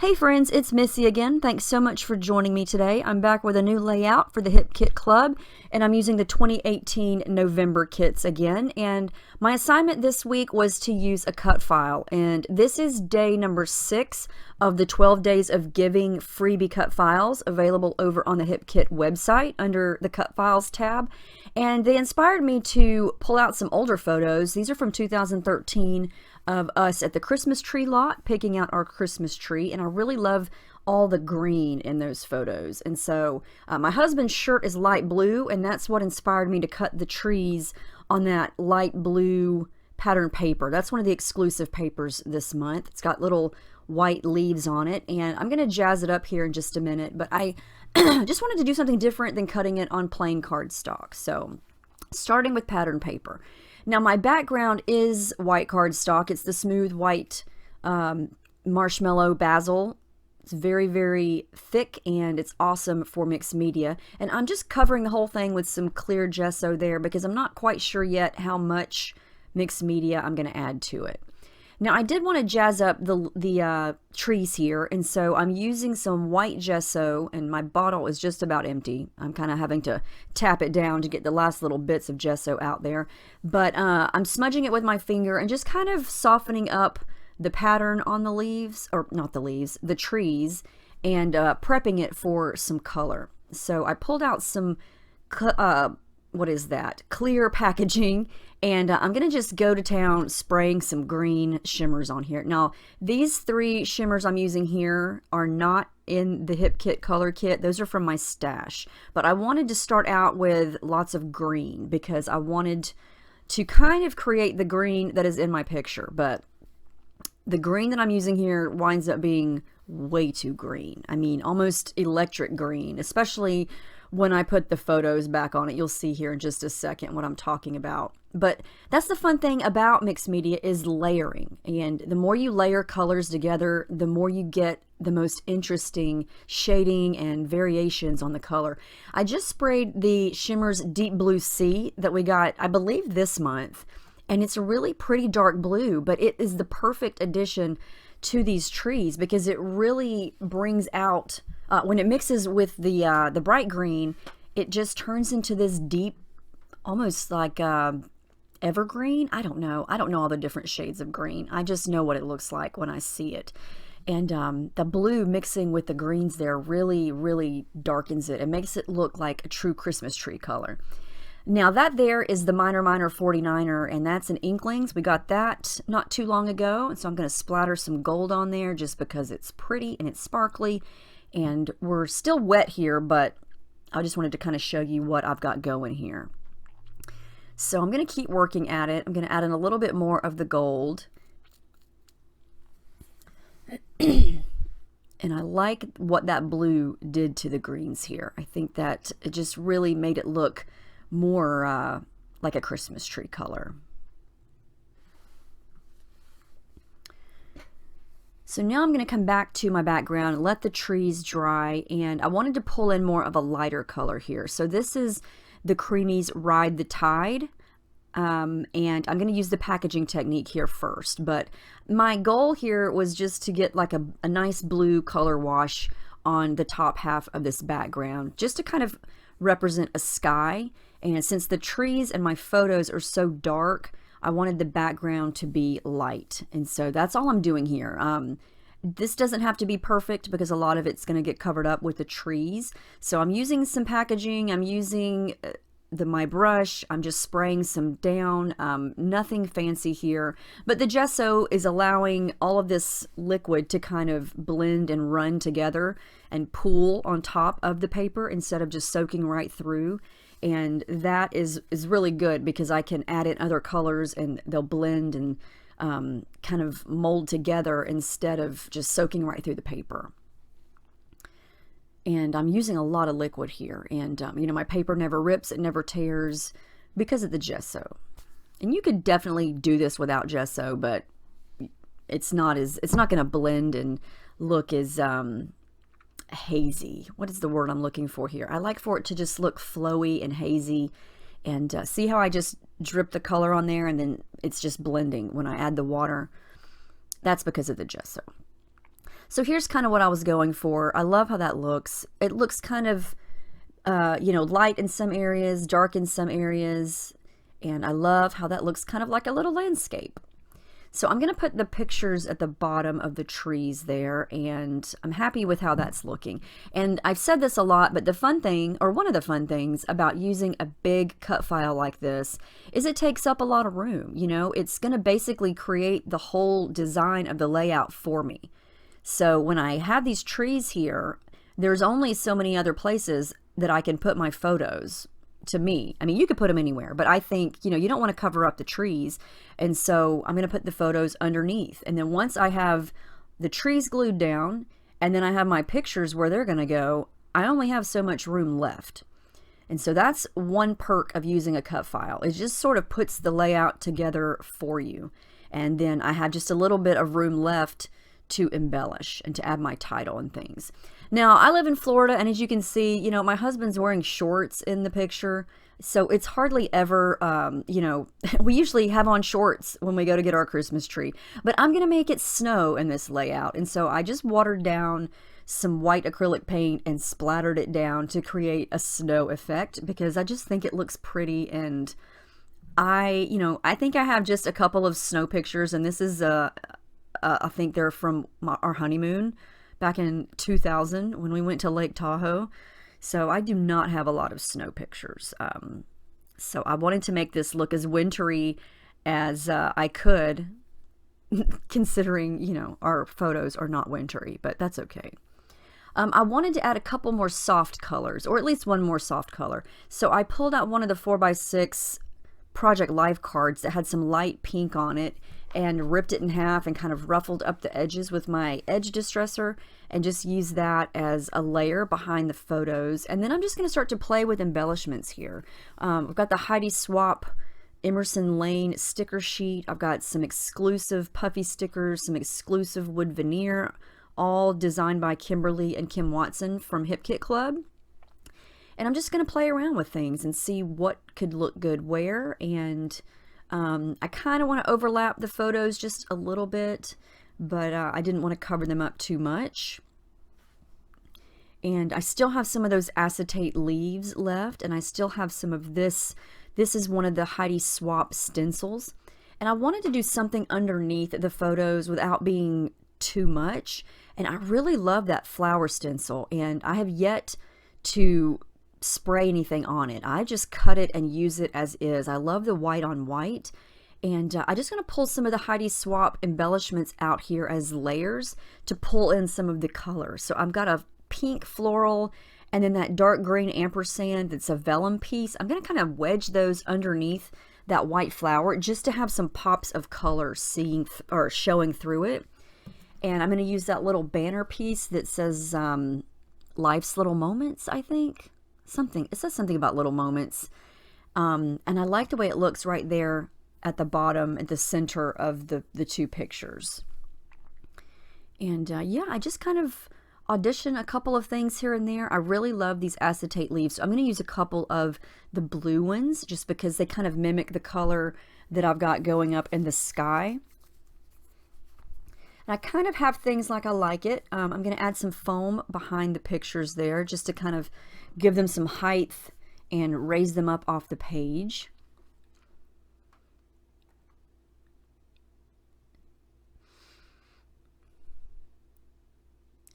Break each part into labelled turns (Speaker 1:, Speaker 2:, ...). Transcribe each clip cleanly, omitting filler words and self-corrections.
Speaker 1: Hey friends, it's Missy again. Thanks so much for joining me today. I'm back with a new layout for the Hip Kit Club, and I'm using the 2018 November kits again. And my assignment this week was to use a cut file, and this is day number 6 of the 12 days of giving freebie cut files available over on the Hip Kit website under the Cut Files tab. And they inspired me to pull out some older photos. These are from 2013 of us at the Christmas tree lot picking out our Christmas tree, and I really love all the green in those photos. And so my husband's shirt is light blue, and that's what inspired me to cut the trees on that light blue pattern paper. That's one of the exclusive papers this month. It's got little white leaves on it, and I'm going to jazz it up here in just a minute, but I just wanted to do something different than cutting it on plain cardstock. So starting with pattern paper. Now my background is white cardstock. It's the smooth white marshmallow basil. It's very, very thick, and it's awesome for mixed media. And I'm just covering the whole thing with some clear gesso there because I'm not quite sure yet how much mixed media I'm going to add to it. Now I did want to jazz up the trees here, and so I'm using some white gesso, and my bottle is just about empty. I'm kind of having to tap it down to get the last little bits of gesso out there. But I'm smudging it with my finger and just kind of softening up the pattern on the leaves, or not the leaves, the trees, and prepping it for some color. So I pulled out some what is that? Clear packaging, and I'm going to just go to town spraying some green shimmers on here. Now, these 3 shimmers I'm using here are not in the Hip Kit color kit. Those are from my stash. But I wanted to start out with lots of green because I wanted to kind of create the green that is in my picture. But the green that I'm using here winds up being way too green. I mean, almost electric green, especially when I put the photos back on it. You'll see here in just a second what I'm talking about. But that's the fun thing about mixed media is layering. And the more you layer colors together, the more you get the most interesting shading and variations on the color. I just sprayed the Shimmers Deep Blue Sea that we got, I believe, this month. And it's a really pretty dark blue, but it is the perfect addition to these trees because it really brings out, when it mixes with the bright green, it just turns into this deep, almost like evergreen. I don't know all the different shades of green. I just know what it looks like when I see it. And the blue mixing with the greens there really, really darkens it. It makes it look like a true Christmas tree color. Now that there is the Minor 49er, and that's an Inklings. We got that not too long ago, and so I'm going to splatter some gold on there just because it's pretty and it's sparkly. And we're still wet here, but I just wanted to kind of show you what I've got going here. So I'm going to keep working at it. I'm going to add in a little bit more of the gold. And I like what that blue did to the greens here. I think that it just really made it look more like a Christmas tree color. So now I'm going to come back to my background and let the trees dry, and I wanted to pull in more of a lighter color here. So this is the Creamies Ride the Tide, and I'm going to use the packaging technique here first, but my goal here was just to get like a nice blue color wash on the top half of this background, just to kind of represent a sky. And since the trees and my photos are so dark, I wanted the background to be light. And so that's all I'm doing here. This doesn't have to be perfect because a lot of it's going to get covered up with the trees. So I'm using some packaging. I'm using my brush. I'm just spraying some down. Nothing fancy here. But the gesso is allowing all of this liquid to kind of blend and run together and pool on top of the paper instead of just soaking right through. And that is really good because I can add in other colors and they'll blend and kind of mold together instead of just soaking right through the paper. And I'm using a lot of liquid here, and you know, my paper never rips, it never tears because of the gesso. And you could definitely do this without gesso, but it's not going to blend and look as hazy. What is the word I'm looking for here? I like for it to just look flowy and hazy. And see how I just drip the color on there and then it's just blending when I add the water? That's because of the gesso. So here's kind of what I was going for. I love how that looks. It looks kind of, you know, light in some areas, dark in some areas, and I love how that looks kind of like a little landscape. So I'm going to put the pictures at the bottom of the trees there, and I'm happy with how that's looking. And I've said this a lot, but the fun thing, or one of the fun things about using a big cut file like this is it takes up a lot of room. You know, it's going to basically create the whole design of the layout for me. So when I have these trees here, there's only so many other places that I can put my photos. To me, I mean, you could put them anywhere, but I think, you know, you don't want to cover up the trees. And so I'm going to put the photos underneath. And then once I have the trees glued down and then I have my pictures where they're going to go, I only have so much room left. And so that's one perk of using a cut file. It just sort of puts the layout together for you. And then I have just a little bit of room left to embellish and to add my title and things. Now, I live in Florida, and as you can see, you know, my husband's wearing shorts in the picture, so it's hardly ever, you know, we usually have on shorts when we go to get our Christmas tree, but I'm going to make it snow in this layout, and so I just watered down some white acrylic paint and splattered it down to create a snow effect, because I just think it looks pretty. And you know, I think I have just a couple of snow pictures, and this is I think they're from our honeymoon back in 2000 when we went to Lake Tahoe. So I do not have a lot of snow pictures. So I wanted to make this look as wintry as I could, considering, you know, our photos are not wintry, but that's okay. I wanted to add a couple more soft colors, or at least one more soft color. So I pulled out one of the 4x6 Project Life cards that had some light pink on it, and ripped it in half and kind of ruffled up the edges with my edge distresser, and just use that as a layer behind the photos. And then I'm just going to start to play with embellishments here. I've got the Heidi Swap Emerson Lane sticker sheet. I've got some exclusive puffy stickers, some exclusive wood veneer, all designed by Kimberly and Kim Watson from Hip Kit Club. And I'm just going to play around with things and see what could look good where. And I kind of want to overlap the photos just a little bit, but I didn't want to cover them up too much. And I still have some of those acetate leaves left, and I still have some of this. This is one of the Heidi Swap stencils. And I wanted to do something underneath the photos without being too much. And I really love that flower stencil, and I have yet to spray anything on it. I just cut it and use it as is. I love the white on white, and I'm just going to pull some of the Heidi Swap embellishments out here as layers to pull in some of the color. So I've got a pink floral, and then that dark green ampersand that's a vellum piece. I'm going to kind of wedge those underneath that white flower just to have some pops of color showing through it. And I'm going to use that little banner piece that says Life's Little Moments, I think. It says something about little moments. And I like the way it looks right there at the bottom, at the center of the two pictures. And yeah, I just kind of audition a couple of things here and there. I really love these acetate leaves. So I'm going to use a couple of the blue ones just because they kind of mimic the color that I've got going up in the sky. And I kind of have things like I like it. I'm going to add some foam behind the pictures there just to kind of give them some height and raise them up off the page.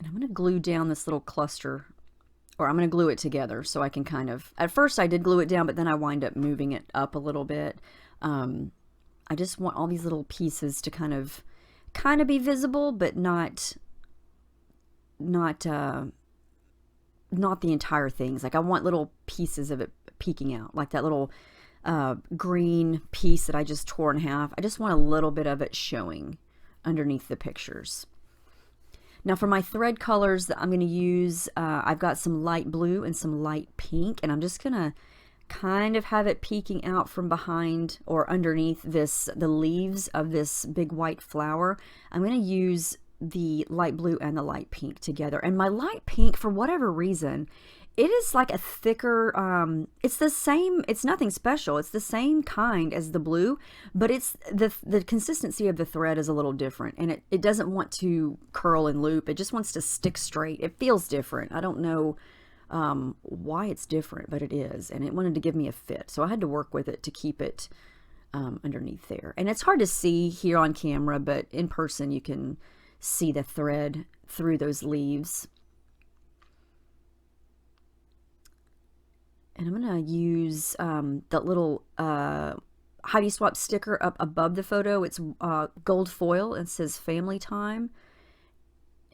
Speaker 1: And I'm going to glue down this little cluster, or I'm going to glue it together so I can kind of, at first I did glue it down, but then I wind up moving it up a little bit. I just want all these little pieces to kind of be visible, but not the entire things. Like I want little pieces of it peeking out, like that little green piece that I just tore in half. I just want a little bit of it showing underneath the pictures. Now for my thread colors that I'm going to use, I've got some light blue and some light pink, and I'm just going to kind of have it peeking out from behind or underneath the leaves of this big white flower. I'm going to use the light blue and the light pink together. And my light pink, for whatever reason, it is like a thicker, it's the same, it's nothing special. It's the same kind as the blue, but it's the consistency of the thread is a little different, and it doesn't want to curl and loop. It just wants to stick straight. It feels different. I don't know why it's different, but it is, and it wanted to give me a fit. So I had to work with it to keep it underneath there. And it's hard to see here on camera, but in person you can see the thread through those leaves. And I'm going to use that little Heidi Swap sticker up above the photo. It's gold foil. It says family time.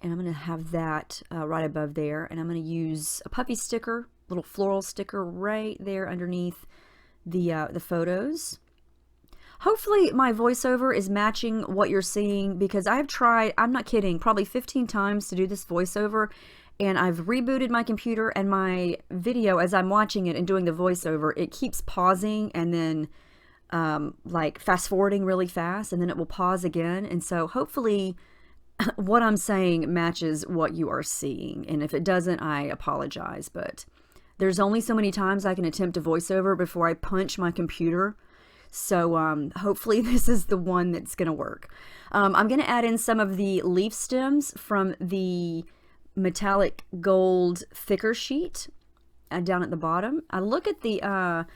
Speaker 1: And I'm going to have that right above there. And I'm going to use a puppy sticker, little floral sticker right there underneath the photos. Hopefully my voiceover is matching what you're seeing, because I've tried, I'm not kidding, probably 15 times to do this voiceover. And I've rebooted my computer, and my video, as I'm watching it and doing the voiceover, it keeps pausing and then like fast forwarding really fast, and then it will pause again. And so hopefully what I'm saying matches what you are seeing. And if it doesn't, I apologize, but there's only so many times I can attempt a voiceover before I punch my computer. So hopefully this is the one that's going to work. I'm going to add in some of the leaf stems from the metallic gold thicker sheet down at the bottom. I look at the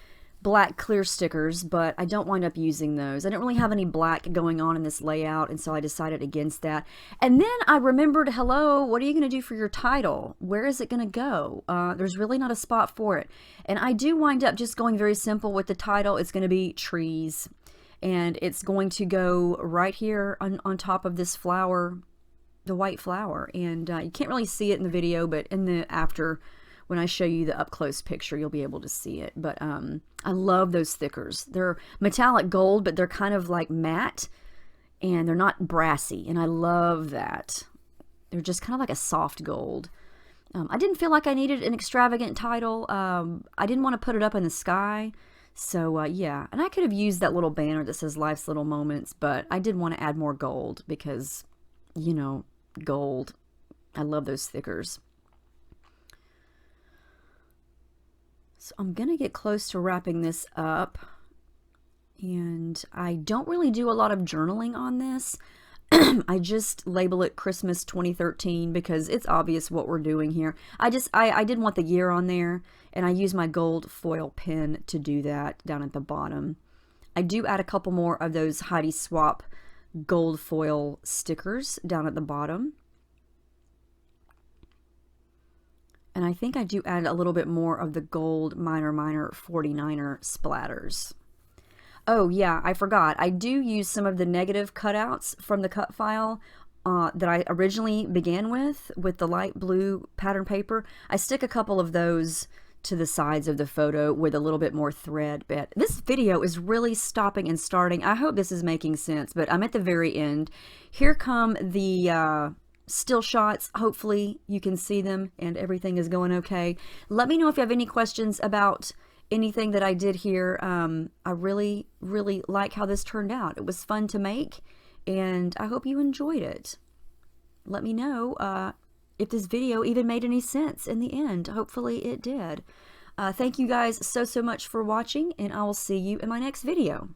Speaker 1: black clear stickers, but I don't wind up using those. I don't really have any black going on in this layout, and so I decided against that. And then I remembered, hello, what are you going to do for your title? Where is it going to go? There's really not a spot for it. And I do wind up just going very simple with the title. It's going to be trees, and it's going to go right here on top of this flower, the white flower. And you can't really see it in the video, but in the after, when I show you the up close picture, you'll be able to see it. But I love those stickers. They're metallic gold, but they're kind of like matte, and they're not brassy, and I love that. They're just kind of like a soft gold. I didn't feel like I needed an extravagant title. I didn't want to put it up in the sky. So yeah, and I could have used that little banner that says Life's Little Moments, but I did want to add more gold because, you know, gold. I love those stickers. So I'm going to get close to wrapping this up, and I don't really do a lot of journaling on this. I just label it Christmas 2013 because it's obvious what we're doing here. I did want the year on there, and I use my gold foil pen to do that down at the bottom. I do add a couple more of those Heidi Swap gold foil stickers down at the bottom. And I think I do add a little bit more of the gold Minor 49er splatters. Oh yeah, I forgot. I do use some of the negative cutouts from the cut file that I originally began with the light blue pattern paper. I stick a couple of those to the sides of the photo with a little bit more thread. But this video is really stopping and starting. I hope this is making sense, but I'm at the very end. Here come the still shots. Hopefully you can see them and everything is going okay. Let me know if you have any questions about anything that I did here. I really like how this turned out. It was fun to make, and I hope you enjoyed it. Let me know if this video even made any sense in the end. Hopefully it did. Thank you guys so much for watching, and I will see you in my next video.